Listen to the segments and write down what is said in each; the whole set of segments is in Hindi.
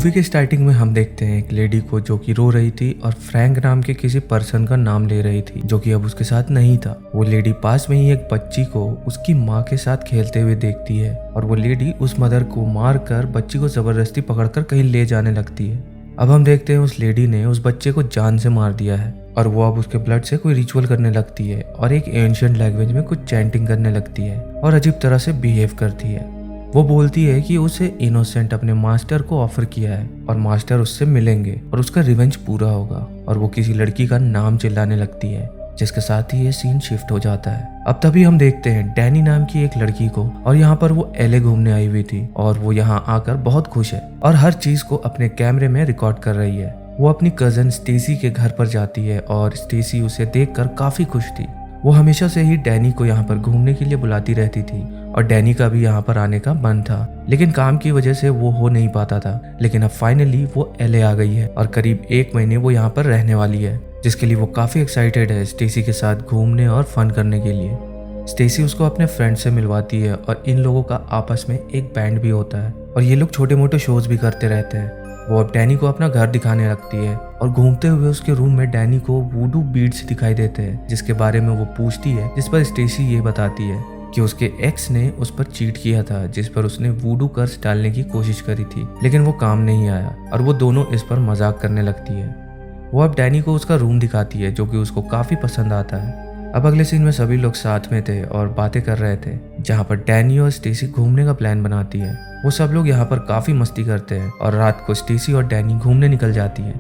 मूवी के स्टार्टिंग में हम देखते हैं एक लेडी को जो कि रो रही थी और फ्रैंक नाम के किसी पर्सन का नाम ले रही थी जो कि अब उसके साथ नहीं था। वो लेडी पास में ही एक बच्ची को उसकी माँ के साथ खेलते हुए देखती है और वो लेडी उस मदर को मार कर बच्ची को जबरदस्ती पकड़कर कहीं ले जाने लगती है। अब हम देखते हैं उस लेडी ने उस बच्चे को जान से मार दिया है और वो अब उसके ब्लड से कोई रिचुअल करने लगती है और एक एंशिएंट लैंग्वेज में कुछ चैंटिंग करने लगती है और अजीब तरह से बिहेव करती है। वो बोलती है कि उसे इनोसेंट अपने मास्टर को ऑफर किया है और मास्टर उससे मिलेंगे और उसका रिवेंज पूरा होगा और वो किसी लड़की का नाम चिल्लाने लगती है, जिसके साथ ही ये सीन शिफ्ट हो जाता है। अब तभी हम देखते हैं डैनी नाम की एक लड़की को और यहाँ पर वो एले घूमने आई हुई थी और वो यहाँ आकर बहुत खुश है और हर चीज को अपने कैमरे में रिकॉर्ड कर रही है। वो अपनी कजन स्टेसी के घर पर जाती है और स्टेसी उसे देखकर काफी खुश थी। वो हमेशा से ही डैनी को यहाँ पर घूमने के लिए बुलाती रहती थी और डैनी का भी यहाँ पर आने का मन था, लेकिन काम की वजह से वो हो नहीं पाता था। लेकिन अब फाइनली वो एले आ गई है और करीब 1 महीने वो यहाँ पर रहने वाली है, जिसके लिए वो काफी एक्साइटेड है स्टेसी के साथ घूमने और फन करने के लिए। स्टेसी उसको अपने फ्रेंड से मिलवाती है और इन लोगों का आपस में एक बैंड भी होता है और ये लोग छोटे मोटे शोज भी करते रहते हैं। वो अब डैनी को अपना घर दिखाने लगती है और घूमते हुए उसके रूम में डैनी को वूडू बीड्स दिखाई देते हैं, जिसके बारे में वो पूछती है, जिस पर स्टेसी ये बताती है कि उसके एक्स ने उस पर चीट किया था, जिस पर उसने वूडू कर्स डालने की कोशिश करी थी, लेकिन वो काम नहीं आया और वो दोनों इस पर मजाक करने लगती है। वो अब डैनी को उसका रूम दिखाती है जो कि उसको काफी पसंद आता है। अब अगले सीन में सभी लोग साथ में थे और बातें कर रहे थे, जहाँ पर डैनी और स्टेसी घूमने का प्लान बनाती है। वो सब लोग यहाँ पर काफी मस्ती करते हैं और रात को स्टेसी और डैनी घूमने निकल जाती है।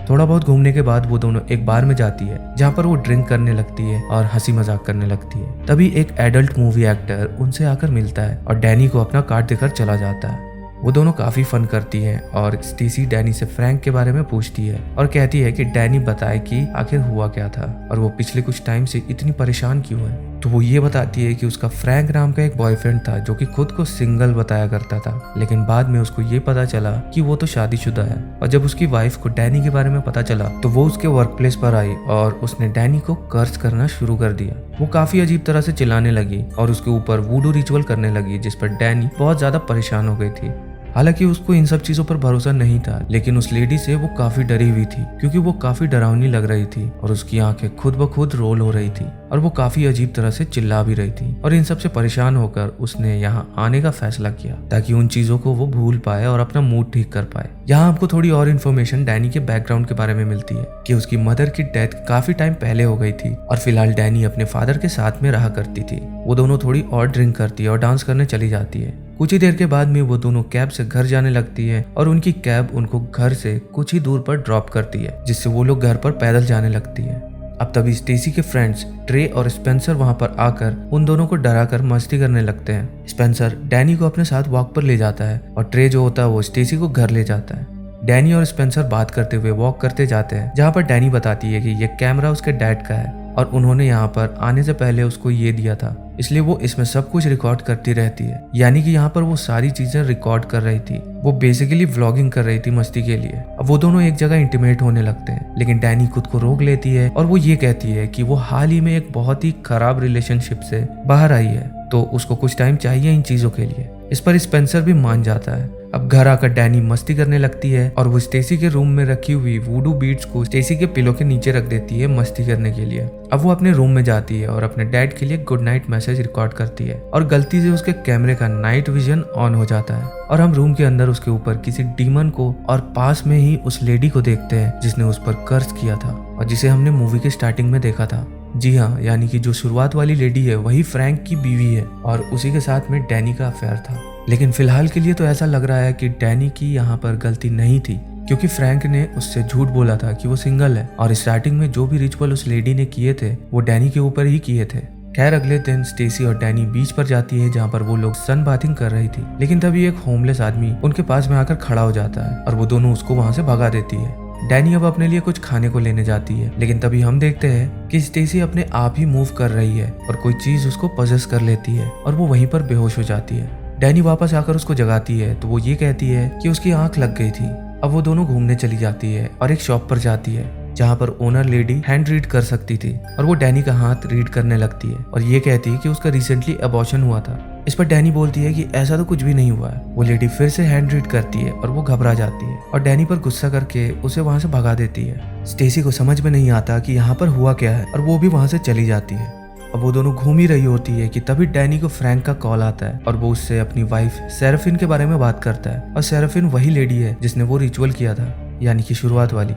थोड़ा बहुत घूमने के बाद वो दोनों एक बार में जाती है जहाँ पर वो ड्रिंक करने लगती है और हंसी मजाक करने लगती है। तभी एक एडल्ट मूवी एक्टर उनसे आकर मिलता है और डैनी को अपना कार्ड देकर चला जाता है। वो दोनों काफी फन करती हैं और स्टेसी डैनी से फ्रैंक के बारे में पूछती है और कहती है कि डैनी बताए कि आखिर हुआ क्या था और वो पिछले कुछ टाइम से इतनी परेशान क्यों है। तो वो ये बताती है कि उसका फ्रैंक नाम का एक बॉयफ्रेंड था जो कि खुद को सिंगल बताया करता था, लेकिन बाद में उसको ये पता चला कि वो तो शादीशुदा है। और जब उसकी वाइफ को डैनी के बारे में पता चला तो वो उसके वर्क प्लेस पर आई और उसने डैनी को कर्ज करना शुरू कर दिया। वो काफी अजीब तरह से चिल्लाने लगी और उसके ऊपर वूडू रिचुअल करने लगी, जिस पर डैनी बहुत ज्यादा परेशान हो गई थी। हालांकि उसको इन सब चीजों पर भरोसा नहीं था, लेकिन उस लेडी से वो काफी डरी हुई थी क्योंकि वो काफी डरावनी लग रही थी और उसकी आंखें खुद ब खुद रोल हो रही थी और वो काफी अजीब तरह से चिल्ला भी रही थी। और इन सब से परेशान होकर उसने यहाँ आने का फैसला किया ताकि उन चीजों को वो भूल पाए और अपना मूड ठीक कर पाए। यहाँ हमको थोड़ी और इन्फॉर्मेशन डैनी के बैकग्राउंड के बारे में मिलती है कि उसकी मदर की डेथ काफी टाइम पहले हो गई थी और फिलहाल डैनी अपने फादर के साथ में रहा करती थी। वो दोनों थोड़ी और ड्रिंक करती है और डांस करने चली जाती है। कुछ ही देर के बाद में वो दोनों कैब से घर जाने लगती है और उनकी कैब उनको घर से कुछ ही दूर पर ड्रॉप करती है, जिससे वो लोग घर पर पैदल जाने लगती है। अब तभी स्टेसी के फ्रेंड्स ट्रे और स्पेंसर वहां पर आकर उन दोनों को डराकर मस्ती करने लगते हैं। स्पेंसर डैनी को अपने साथ वॉक पर ले जाता है और ट्रे जो होता है वो स्टेसी को घर ले जाता है। डैनी और स्पेंसर बात करते हुए वॉक करते जाते हैं, जहाँ पर डैनी बताती है कि ये कैमरा उसके डैड का है और उन्होंने यहाँ पर आने से पहले उसको ये दिया था, इसलिए वो इसमें सब कुछ रिकॉर्ड करती रहती है। यानी कि यहाँ पर वो सारी चीजें रिकॉर्ड कर रही थी। वो बेसिकली व्लॉगिंग कर रही थी मस्ती के लिए। अब वो दोनों एक जगह इंटीमेट होने लगते हैं, लेकिन डैनी खुद को रोक लेती है और वो ये कहती है कि वो हाल ही में एक बहुत ही खराब रिलेशनशिप से बाहर आई है, तो उसको कुछ टाइम चाहिए इन चीजों के लिए। इस पर स्पेंसर भी मान जाता है। अब घर आकर डैनी मस्ती करने लगती है और वो स्टेसी के रूम में रखी हुई वूडू बीड्स को स्टेसी के पिलो के नीचे रख देती है मस्ती करने के लिए। अब वो अपने रूम में जाती है और अपने डैड के लिए गुड नाइट मैसेज रिकॉर्ड करती है और गलती से उसके कैमरे का नाइट विजन ऑन हो जाता है और हम रूम के अंदर उसके ऊपर किसी डीमन को और पास में ही उस लेडी को देखते हैं जिसने उस पर कर्ज किया था और जिसे हमने मूवी के स्टार्टिंग में देखा था। जी हाँ, यानी कि जो शुरुआत वाली लेडी है वही फ्रैंक की बीवी है और उसी के साथ में डैनी का अफेयर था। लेकिन फिलहाल के लिए तो ऐसा लग रहा है कि डैनी की यहाँ पर गलती नहीं थी, क्योंकि फ्रैंक ने उससे झूठ बोला था कि वो सिंगल है और स्टार्टिंग में जो भी रिचुअल उस लेडी ने किए थे वो डैनी के ऊपर ही किए थे। खैर अगले दिन स्टेसी और डैनी बीच पर जाती है जहाँ पर वो लोग सन बाथिंग कर रही थी, लेकिन तभी एक होमलेस आदमी उनके पास में आकर खड़ा हो जाता है और वो दोनों उसको वहां से भगा देती है। डैनी अब अपने लिए कुछ खाने को लेने जाती है, लेकिन तभी हम देखते हैं कि स्टेसी अपने आप ही मूव कर रही है और कोई चीज उसको पजेस कर लेती है और वो वहीं पर बेहोश हो जाती है। डैनी वापस आकर उसको जगाती है तो वो ये कहती है कि उसकी आंख लग गई थी। अब वो दोनों घूमने चली जाती है और एक शॉप पर जाती है जहाँ पर ओनर लेडी हैंड रीड कर सकती थी और वो डैनी का हाथ रीड करने लगती है और ये कहती है कि उसका रिसेंटली अबॉर्शन हुआ था। इस पर डैनी बोलती है कि ऐसा तो कुछ भी नहीं हुआ है। वो लेडी फिर से हैंड रीड करती है और वो घबरा जाती है और डैनी पर गुस्सा करके उसे वहाँ से भगा देती है। स्टेसी को समझ में नहीं आता कि यहाँ पर हुआ क्या है और वो भी वहाँ से चली जाती है। अब वो दोनों घूम ही रही होती है कि तभी डैनी को फ्रैंक का कॉल आता है और वो उससे अपनी वाइफ सेराफिन के बारे में बात करता है। और सेराफिन वही लेडी है जिसने वो रिचुअल किया था, यानी कि शुरुआत वाली।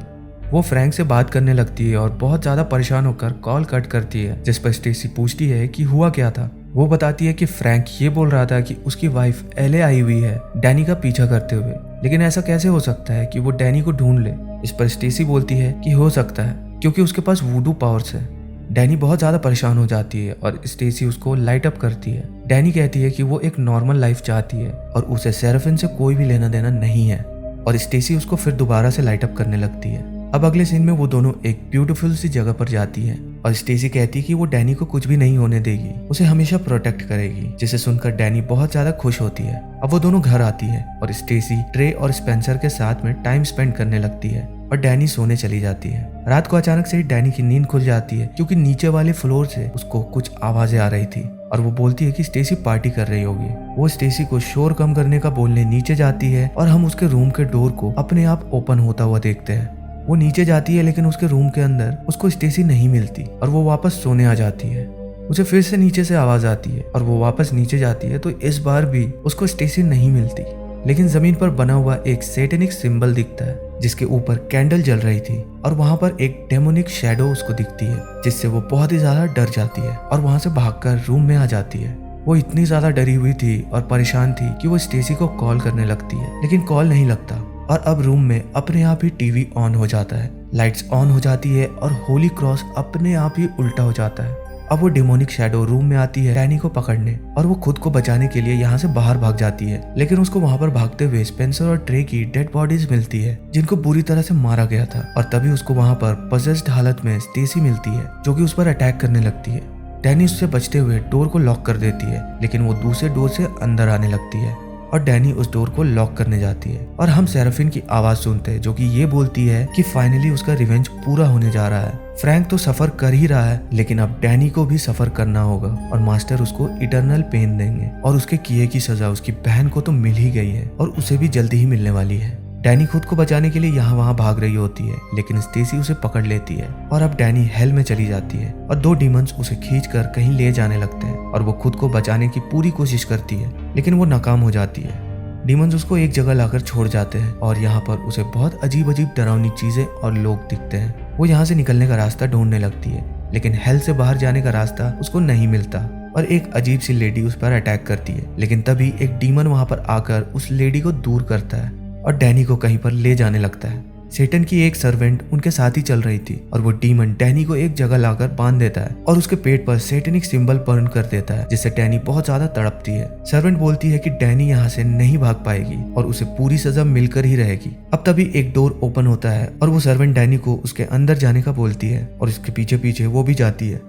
वो फ्रैंक से बात करने लगती है और बहुत ज्यादा परेशान होकर कॉल कट करती है, जिस पर स्टेसी पूछती है कि हुआ क्या था। वो बताती है कि फ्रैंक ये बोल रहा था कि उसकी वाइफ एले आई हुई है डैनी का पीछा करते हुए, लेकिन ऐसा कैसे हो सकता है कि वो डैनी को ढूंढ ले। इस पर स्टेसी बोलती है कि हो सकता है क्योंकि उसके पास वूडू पावर्स है। डैनी बहुत ज्यादा परेशान हो जाती है और स्टेसी उसको लाइट अप करती है। डैनी कहती है कि वो एक नॉर्मल लाइफ चाहती है और उसे सेराफिन से कोई भी लेना देना नहीं है और स्टेसी उसको फिर दोबारा से लाइट अप करने लगती है। अब अगले सीन में वो दोनों एक ब्यूटीफुल सी जगह पर जाती हैं और स्टेसी कहती है कि वो डैनी को कुछ भी नहीं होने देगी, उसे हमेशा प्रोटेक्ट करेगी, जिसे सुनकर डैनी बहुत ज्यादा खुश होती है। अब वो दोनों घर आती है और स्टेसी ट्रे और स्पेंसर के साथ में टाइम स्पेंड करने लगती है और डैनी सोने चली जाती है। रात को अचानक से ही डैनी की नींद खुल जाती है क्योंकि नीचे वाले फ्लोर से उसको कुछ आवाजें आ रही थी और वो बोलती है कि स्टेसी पार्टी कर रही होगी। वो स्टेसी को शोर कम करने का बोलने नीचे जाती है और हम उसके रूम के डोर को अपने आप ओपन होता हुआ देखते हैं। वो नीचे जाती है लेकिन उसके रूम के अंदर उसको स्टेसी नहीं मिलती और वो वापस सोने आ जाती है। उसे फिर से नीचे से आवाज आती है और वो वापस नीचे जाती है तो इस बार भी उसको स्टेसी नहीं मिलती, लेकिन जमीन पर बना हुआ एक सैटेनिक सिंबल दिखता है जिसके ऊपर कैंडल जल रही थी और वहां पर एक डेमोनिक शैडो उसको दिखती है, जिससे वो बहुत ही ज्यादा डर जाती है और वहां से भागकर रूम में आ जाती है। वो इतनी ज्यादा डरी हुई थी और परेशान थी कि वो स्टेसी को कॉल करने लगती है, लेकिन कॉल नहीं लगता और अब रूम में अपने आप ही टीवी ऑन हो जाता है, लाइट्स ऑन हो जाती है और होली क्रॉस अपने आप ही उल्टा हो जाता है। अब वो डेमोनिक शैडो रूम में आती है डैनी को पकड़ने और वो खुद को बचाने के लिए यहाँ से बाहर भाग जाती है, लेकिन उसको वहाँ पर भागते हुए स्पेंसर और ट्रे की डेड बॉडीज मिलती है जिनको बुरी तरह से मारा गया था। और तभी उसको वहाँ पर पजेस्ड हालत में स्टेसी मिलती है जो कि उस पर अटैक करने लगती है। डैनी उससे बचते हुए डोर को लॉक कर देती है, लेकिन वो दूसरे डोर से अंदर आने लगती है और डैनी उस डोर को लॉक करने जाती है और हम सेराफिन की आवाज सुनते हैं जो कि ये बोलती है कि फाइनली उसका रिवेंज पूरा होने जा रहा है। फ्रैंक तो सफर कर ही रहा है, लेकिन अब डैनी को भी सफर करना होगा और मास्टर उसको इटर्नल पेन देंगे और उसके किए की सजा उसकी बहन को तो मिल ही गई है और उसे भी जल्दी ही मिलने वाली है। डैनी खुद को बचाने के लिए यहाँ वहाँ भाग रही होती है, लेकिन स्टेसी उसे पकड़ लेती है और अब डैनी हेल में चली जाती है और दो डीमंस उसे खींचकर कहीं ले जाने लगते हैं और वो खुद को बचाने की पूरी कोशिश करती है, लेकिन वो नाकाम हो जाती है। डीमंस उसको एक जगह लाकर छोड़ जाते हैं और यहाँ पर उसे बहुत अजीब अजीब डरावनी चीजें और लोग दिखते हैं। वो यहाँ से निकलने का रास्ता ढूंढने लगती है, लेकिन हेल से बाहर जाने का रास्ता उसको नहीं मिलता और एक अजीब सी लेडी उस पर अटैक करती है, लेकिन तभी एक डीमन वहाँ पर आकर उस लेडी को दूर करता है और डैनी को कहीं पर ले जाने लगता है। सेटन की एक सर्वेंट उनके साथ ही चल रही थी और वो डीमन डैनी को एक जगह लाकर बांध देता है और उसके पेट पर सेटनिक सिंबल बर्न कर देता है, जिससे डैनी बहुत ज्यादा तड़पती है। सर्वेंट बोलती है कि डैनी यहाँ से नहीं भाग पाएगी और उसे पूरी सजा मिलकर ही रहेगी। अब तभी एक डोर ओपन होता है और वो सर्वेंट डैनी को उसके अंदर जाने का बोलती है और उसके पीछे पीछे वो भी जाती है।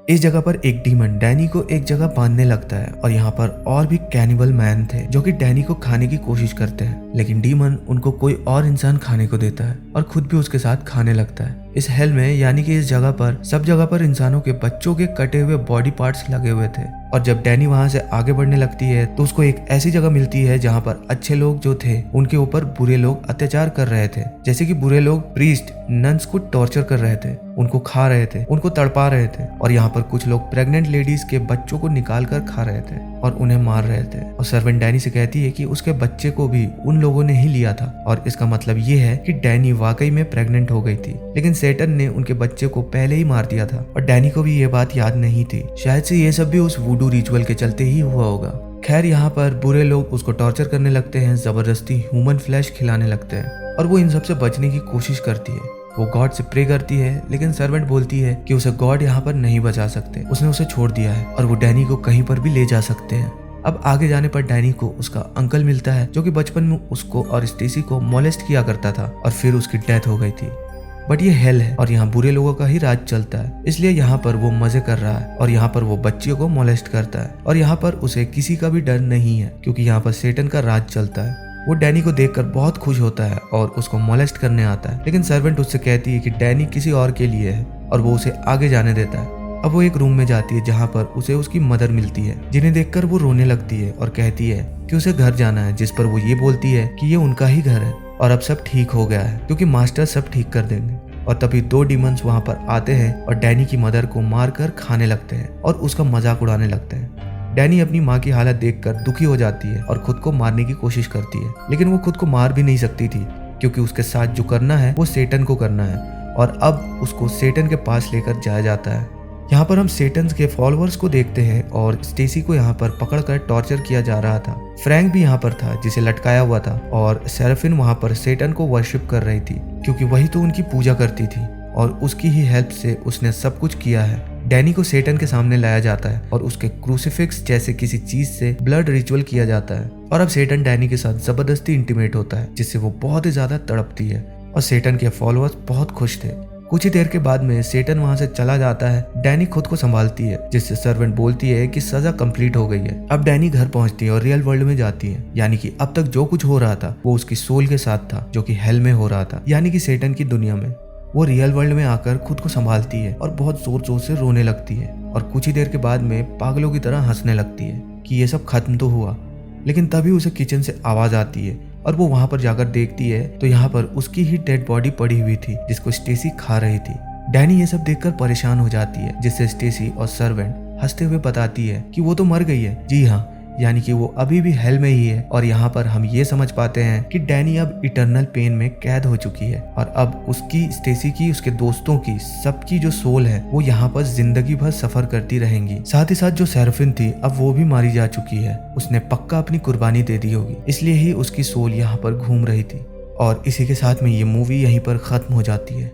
इस जगह पर एक डीमन डैनी को एक जगह बांधने लगता है और यहाँ पर और भी कैनिबल मैन थे जो कि डैनी को खाने की कोशिश करते हैं, लेकिन डीमन उनको कोई और इंसान खाने को देता है और खुद भी उसके साथ खाने लगता है। इस हेल में यानी कि इस जगह पर सब जगह पर इंसानों के बच्चों के कटे हुए बॉडी पार्ट्स लगे हुए थे और जब डैनी वहां से आगे बढ़ने लगती है तो उसको एक ऐसी जगह मिलती है जहां पर अच्छे लोग जो थे उनके ऊपर बुरे लोग अत्याचार कर रहे थे, जैसे कि बुरे लोग प्रीस्ट नन्स को टॉर्चर कर रहे थे, उनको खा रहे थे, उनको तड़पा रहे थे और यहाँ पर कुछ लोग प्रेग्नेंट लेडीज के बच्चों को निकाल कर खा रहे थे और उन्हें मार रहे थे। और सर्वेंट डैनी से कहती है कि उसके बच्चे को भी उन लोगों ने ही लिया था और इसका मतलब ये है कि डैनी वाकई में प्रेग्नेंट हो गई थी, लेकिन सेटन ने उनके बच्चे को पहले ही मार दिया था और डैनी को भी ये बात याद नहीं थी। शायद से ये सब भी उस वुडू रिचुअल के चलते ही हुआ होगा। खैर यहाँ पर बुरे लोग उसको टॉर्चर करने लगते हैं, जबरदस्ती ह्यूमन फ्लैश खिलाने लगते हैं और वो इन सब से बचने की कोशिश करती है। वो गॉड से प्रे करती है, लेकिन सर्वेंट बोलती है कि उसे गॉड यहाँ पर नहीं बचा सकते, उसने उसे छोड़ दिया है और वो डैनी को कहीं पर भी ले जा सकते हैं। अब आगे जाने पर डैनी को उसका अंकल मिलता है जो कि बचपन में उसको और स्टेसी को मोलेस्ट किया करता था और फिर उसकी डेथ हो गई थी। बट ये हेल है और यहाँ बुरे लोगों का ही राज चलता है, इसलिए यहाँ पर वो मजे कर रहा है और यहाँ पर वो बच्चियों को मोलेस्ट करता है और यहाँ पर उसे किसी का भी डर नहीं है क्योंकि यहाँ पर सेटन का राज चलता है। वो डैनी को देखकर बहुत खुश होता है और उसको मोलेस्ट करने आता है, लेकिन सर्वेंट उससे कहती है कि डैनी किसी और के लिए है और वो उसे आगे जाने देता है। अब वो एक रूम में जाती है जहाँ पर उसे उसकी मदर मिलती है, जिन्हें देखकर वो रोने लगती है और कहती है कि उसे घर जाना है, जिस पर वो ये बोलती है कि ये उनका ही घर है और अब सब ठीक हो गया है क्योंकि मास्टर सब ठीक कर देंगे। और तभी 2 डीमंस वहाँ पर आते हैं और डैनी की मदर को मारकर खाने लगते हैं और उसका मजाक उड़ाने लगते हैं। डैनी अपनी माँ की हालत देखकर दुखी हो जाती है और खुद को मारने की कोशिश करती है, लेकिन वो खुद को मार भी नहीं सकती थी क्योंकि उसके साथ जो करना है वो सेटन को करना है और अब उसको सेटन के पास लेकर जाया जाता है। यहाँ पर हम सेटन के फॉलोअर्स को देखते हैं और स्टेसी को यहाँ पर पकड़कर टॉर्चर किया जा रहा था। फ्रैंक भी यहाँ पर था जिसे लटकाया हुआ था और सेराफिन वहाँ पर सेटन को वर्शिप कर रही थी क्योंकि वही तो उनकी पूजा करती थी और उसकी ही हेल्प से उसने सब कुछ किया है। डैनी को सेटन के सामने लाया जाता है और उसके क्रूसिफिक्स जैसे किसी चीज से ब्लड रिचुअल किया जाता है और अब सेटन डैनी के साथ जबरदस्ती इंटीमेट होता है, जिससे वो बहुत ही ज्यादा तड़पती है और सेटन के फॉलोअर्स बहुत खुश थे। कुछ ही देर के बाद में सेटन वहां से चला जाता है। डैनी खुद को संभालती है, जिससे सर्वेंट बोलती है कि सजा कंप्लीट हो गई है। अब डैनी घर पहुंचती है और रियल वर्ल्ड में जाती है, यानी कि अब तक जो कुछ हो रहा था वो उसकी सोल के साथ था जो कि हेल में हो रहा था, यानी कि सेटन की दुनिया में। वो रियल वर्ल्ड में आकर खुद को संभालती है और बहुत जोर जोर से रोने लगती है और कुछ ही देर के बाद में पागलों की तरह हंसने लगती है कि ये सब खत्म तो हुआ। लेकिन तभी उसे किचन से आवाज आती है और वो वहां पर जाकर देखती है तो यहाँ पर उसकी ही डेड बॉडी पड़ी हुई थी जिसको स्टेसी खा रही थी। डैनी ये सब देखकर परेशान हो जाती है, जिससे स्टेसी और सर्वेंट हंसते हुए बताती है कि वो तो मर गई है। जी हाँ, यानी कि वो अभी भी हेल में ही है। और यहाँ पर हम ये समझ पाते हैं कि डैनी अब इटर्नल पेन में कैद हो चुकी है और अब उसकी, स्टेसी की, उसके दोस्तों की, सबकी जो सोल है वो यहाँ पर जिंदगी भर सफर करती रहेंगी। साथ ही साथ जो सेराफिन थी अब वो भी मारी जा चुकी है, उसने पक्का अपनी कुर्बानी दे दी होगी, इसलिए ही उसकी सोल यहाँ पर घूम रही थी। और इसी के साथ में ये मूवी यहीं पर खत्म हो जाती है।